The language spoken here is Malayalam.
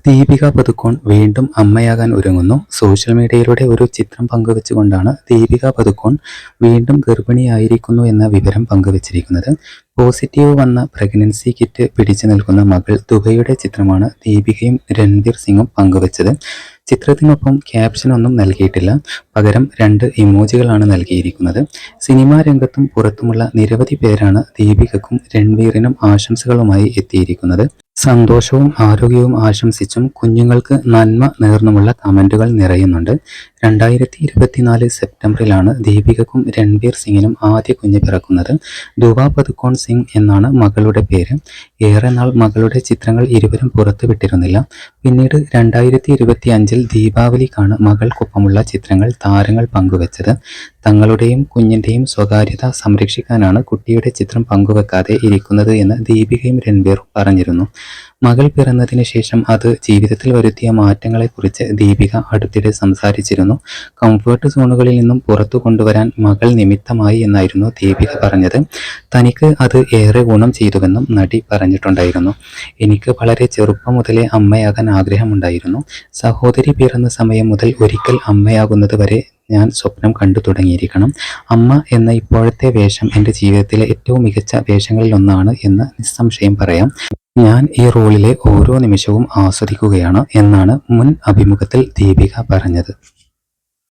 ദീപിക പദുക്കോൺ വീണ്ടും അമ്മയാകാൻ ഒരുങ്ങുന്നു. സോഷ്യൽ മീഡിയയിലൂടെ ഒരു ചിത്രം പങ്കുവച്ചുകൊണ്ടാണ് ദീപിക പദുക്കോൺ വീണ്ടും ഗർഭിണിയായിരിക്കുന്നു എന്ന വിവരം പങ്കുവച്ചിരിക്കുന്നത്. പോസിറ്റീവ് വന്ന പ്രഗ്നൻസി കിറ്റ് പിടിച്ചു നിൽക്കുന്ന മകൾ ദുബൈയുടെ ചിത്രമാണ് ദീപികയും രൺവീർ സിംഗും പങ്കുവച്ചത്. ചിത്രത്തിനൊപ്പം ക്യാപ്ഷനൊന്നും നൽകിയിട്ടില്ല. പകരം 2 ഇമോജികളാണ് നൽകിയിരിക്കുന്നത്. സിനിമാ രംഗത്തും പുറത്തുമുള്ള നിരവധി പേരാണ് ദീപികക്കും രൺവീറിനും ആശംസകളുമായി എത്തിയിരിക്കുന്നത്. സന്തോഷവും ആരോഗ്യവും ആശംസിച്ചും കുഞ്ഞുങ്ങൾക്ക് നന്മ നേർന്നുമുള്ള കമന്റുകൾ നിറയുന്നുണ്ട്. 2024 സെപ്റ്റംബറിലാണ് ദീപികക്കും രൺവീർ സിംഗിനും ആദ്യ കുഞ്ഞ് പിറക്കുന്നത്. ദുവ പദുക്കോൺ സിംഗ് എന്നാണ് മകളുടെ പേര്. ഏറെ നാൾ മകളുടെ ചിത്രങ്ങൾ ഇരുവരും പുറത്തുവിട്ടിരുന്നില്ല. പിന്നീട് 2025 ദീപാവലിക്കാണ് മകൾക്കൊപ്പമുള്ള ചിത്രങ്ങൾ താരങ്ങൾ പങ്കുവച്ചത്. തങ്ങളുടെയും കുഞ്ഞിന്റെയും സ്വകാര്യത സംരക്ഷിക്കാനാണ് കുട്ടിയുടെ ചിത്രം പങ്കുവെക്കാതെ ഇരിക്കുന്നത് എന്ന് ദീപികയും രൺവീറും പറഞ്ഞിരുന്നു. മകൾ പിറന്നതിന് ശേഷം അത് ജീവിതത്തിൽ വരുത്തിയ മാറ്റങ്ങളെക്കുറിച്ച് ദീപിക അടുത്തിടെ സംസാരിച്ചിരുന്നു. കംഫർട്ട് സോണുകളിൽ നിന്നും പുറത്തു കൊണ്ടുവരാൻ മകൾ നിമിത്തമായി എന്നായിരുന്നു ദീപിക പറഞ്ഞത്. തനിക്ക് അത് ഏറെ ഗുണം ചെയ്തുവെന്നും നടി പറഞ്ഞിട്ടുണ്ടായിരുന്നു. എനിക്ക് വളരെ ചെറുപ്പം മുതലേ അമ്മയാകാൻ ആഗ്രഹമുണ്ടായിരുന്നു. സഹോദരി പിറന്ന സമയം മുതൽ ഒരിക്കൽ അമ്മയാകുന്നത് വരെ ഞാൻ സ്വപ്നം കണ്ടു തുടങ്ങിയിരിക്കണം. അമ്മ എന്ന ഇപ്പോഴത്തെ വേഷം എൻ്റെ ജീവിതത്തിലെ ഏറ്റവും മികച്ച വേഷങ്ങളിലൊന്നാണ് എന്ന് നിസ്സംശയം പറയാം. ഞാൻ ഈ റോളിലെ ഓരോ നിമിഷവും ആസ്വദിക്കുകയാണ് എന്നാണ് മുൻ അഭിമുഖത്തിൽ ദീപിക പറഞ്ഞത്.